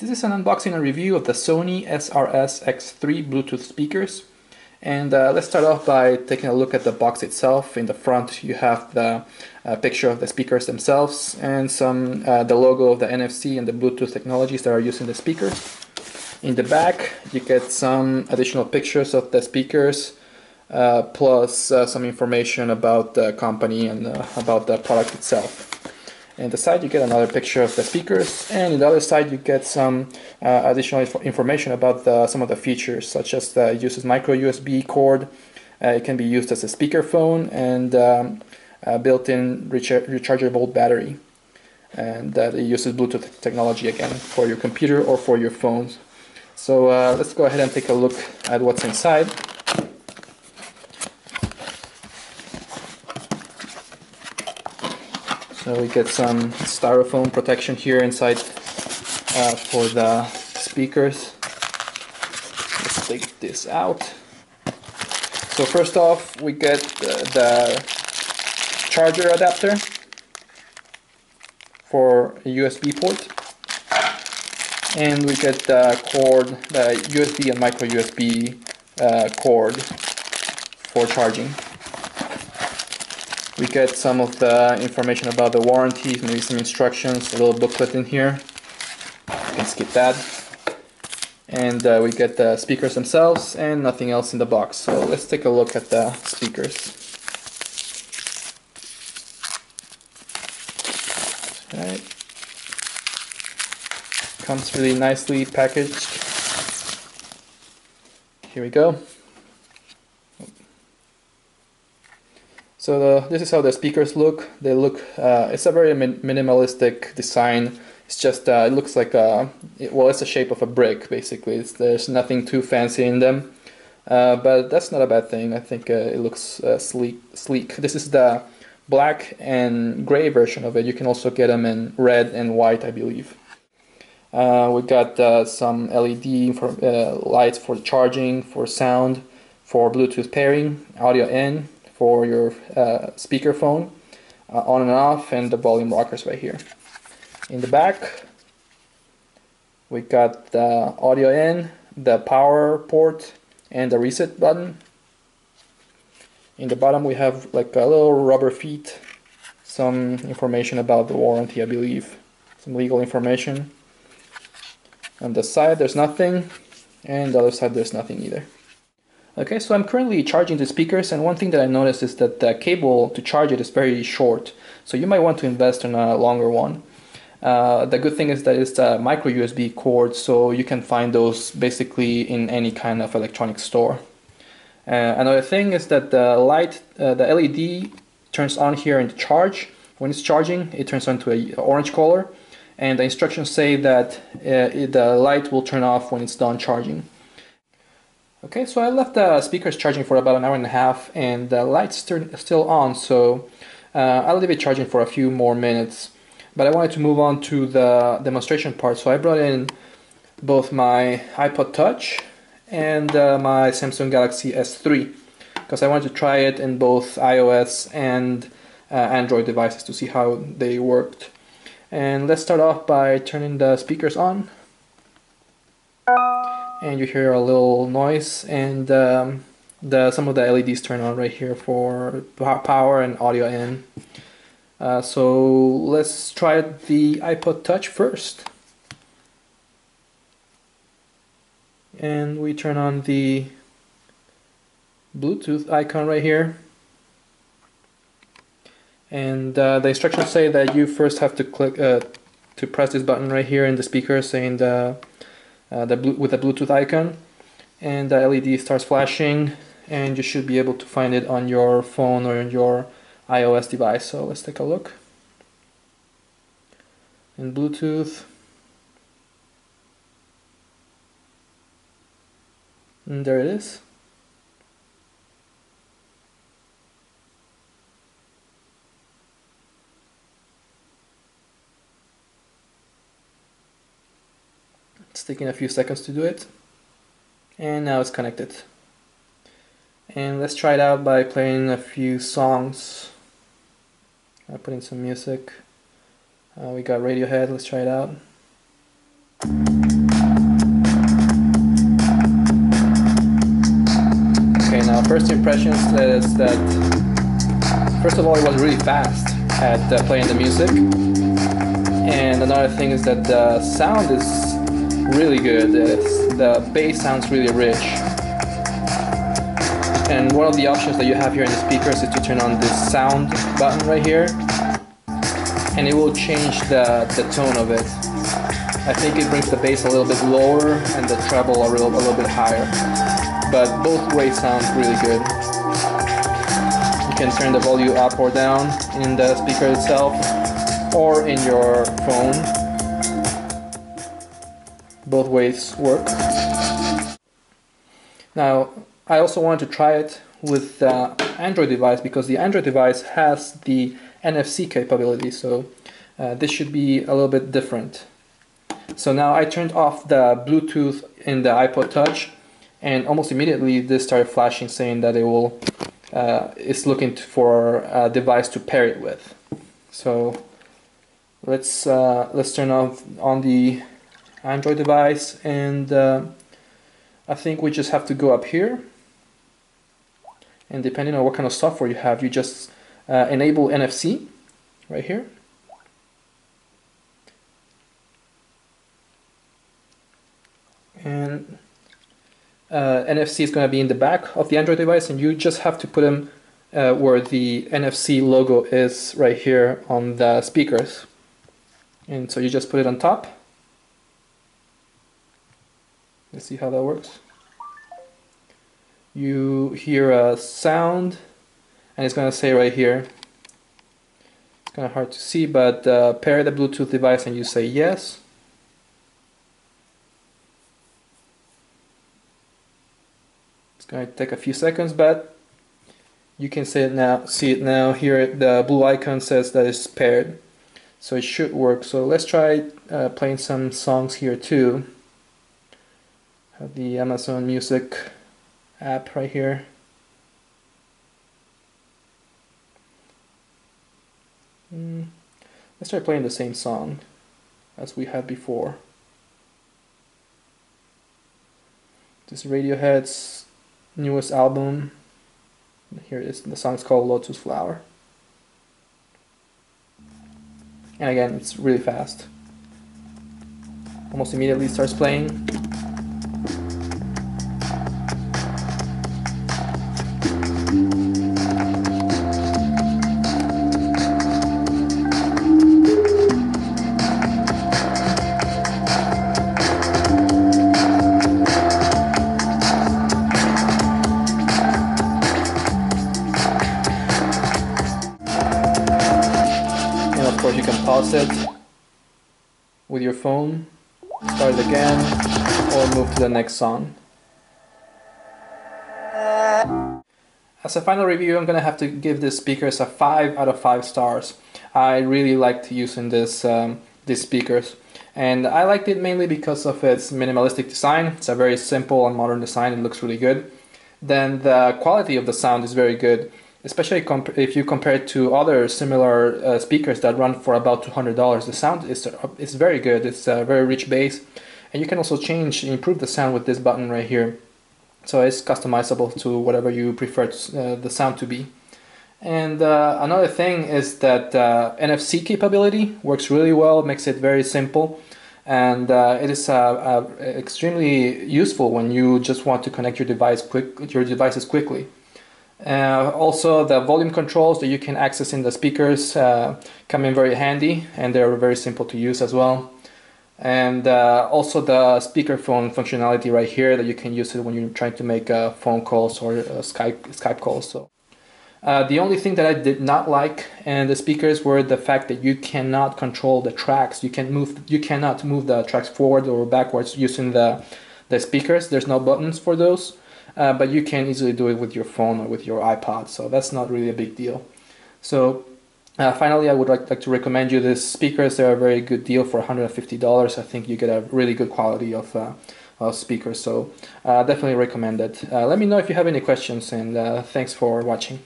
This is an unboxing and review of the Sony SRS-X3 Bluetooth speakers. And let's start off by taking a look at the box itself. In the front you have the picture of the speakers themselves and the logo of the NFC and the Bluetooth technologies that are used in the speakers. In the back you get some additional pictures of the speakers plus some information about the company and about the product itself. On the side you get another picture of the speakers, and on the other side you get some additional information about some of the features, such as it uses micro USB cord, it can be used as a speakerphone, and built-in rechargeable battery, and that it uses Bluetooth technology again for your computer or for your phones. So let's go ahead and take a look at what's inside. So we get some styrofoam protection here inside for the speakers. Let's take this out. So first off, we get the charger adapter for a USB port, and we get the cord, the USB and micro USB cord for charging. We get some of the information about the warranties, maybe some instructions, a little booklet in here. You can skip that. And we get the speakers themselves and nothing else in the box. So let's take a look at the speakers. Right. Comes really nicely packaged. Here we go. So this is how the speakers look. They look, it's a very minimalistic design. It's just, it looks like it's the shape of a brick basically. There's nothing too fancy in them, but that's not a bad thing. I think it looks sleek. This is the black and gray version of it. You can also get them in red and white, I believe. We got some LED lights for charging, for sound, for Bluetooth pairing, audio in, for your speakerphone, on and off, and the volume rockers right here. In the back we got the audio in, the power port, and the reset button. In the bottom we have like a little rubber feet, some information about the warranty, I believe, some legal information. On the side there's nothing, and the other side there's nothing either. Okay, so I'm currently charging the speakers, and one thing that I noticed is that the cable to charge it is very short, so you might want to invest in a longer one. The good thing is that it's a micro USB cord, so you can find those basically in any kind of electronic store. Another thing is that the LED turns on here in the charge. When it's charging, it turns on to an orange color, and the instructions say that the light will turn off when it's done charging. Okay, so I left the speakers charging for about an hour and a half, and the light's still on, so I'll leave it charging for a few more minutes. But I wanted to move on to the demonstration part, so I brought in both my iPod Touch and my Samsung Galaxy S3, because I wanted to try it in both iOS and Android devices to see how they worked. And let's start off by turning the speakers on. And you hear a little noise, and some of the LEDs turn on right here for power and audio in. So let's try the iPod Touch first. And we turn on the Bluetooth icon right here. And the instructions say that you first have to click to press this button right here in the speaker, saying with the Bluetooth icon, and the LED starts flashing, and you should be able to find it on your phone or on your iOS device. So let's take a look. In Bluetooth, and there it is. It's taking a few seconds to do it, and now it's connected. And let's try it out by playing a few songs. I'll put in some music. We got Radiohead, let's try it out. First impressions is that, first of all, it was really fast at playing the music, and another thing is that the sound is really good. The bass sounds really rich, and one of the options that you have here in the speakers is to turn on this sound button right here, and it will change the tone of it. I think it brings the bass a little bit lower and the treble a little bit higher, but both ways sound really good. You can turn the volume up or down in the speaker itself or in your phone. Both ways work. Now, I also wanted to try it with the Android device because the Android device has the NFC capability, so this should be a little bit different. So now I turned off the Bluetooth in the iPod Touch, and almost immediately this started flashing saying that it will is looking for a device to pair it with. So let's turn on the Android device, and I think we just have to go up here, and depending on what kind of software you have, you just enable NFC right here. And NFC is going to be in the back of the Android device, and you just have to put them where the NFC logo is right here on the speakers. And so you just put it on top. Let's see how that works. You hear a sound, and it's going to say right here, it's kind of hard to see, but pair the Bluetooth device, and you say yes. It's going to take a few seconds, but you can see it now. Here the blue icon says that it's paired, so it should work. So let's try playing some songs here too. Have the Amazon Music app right here. Let's try playing the same song as we had before. This is Radiohead's newest album. Here it is. The song's called Lotus Flower. And again, it's really fast. Almost immediately it starts playing. Of course, you can pause it with your phone, start it again, or move to the next song. As a final review, I'm gonna have to give this speakers a 5 out of 5 stars. I really liked using these speakers, and I liked it mainly because of its minimalistic design. It's a very simple and modern design. It looks really good. Then the quality of the sound is very good, especially if you compare it to other similar speakers that run for about $200. The sound is very good. It's a very rich bass, and you can also improve the sound with this button right here. So it's customizable to whatever you prefer the sound to be. And another thing is that NFC capability works really well. It makes it very simple, and it is extremely useful when you just want to connect your devices quickly. Also, the volume controls that you can access in the speakers come in very handy, and they're very simple to use as well. And also the speakerphone functionality right here, that you can use it when you're trying to make phone calls or Skype calls. So the only thing that I did not like in the speakers were the fact that you cannot control the tracks. You cannot move the tracks forward or backwards using the speakers. There's no buttons for those. But you can easily do it with your phone or with your iPod, so that's not really a big deal. So finally, I would like to recommend you these speakers. They're a very good deal for $150. I think you get a really good quality of speakers, so definitely recommend it. Let me know if you have any questions, and thanks for watching.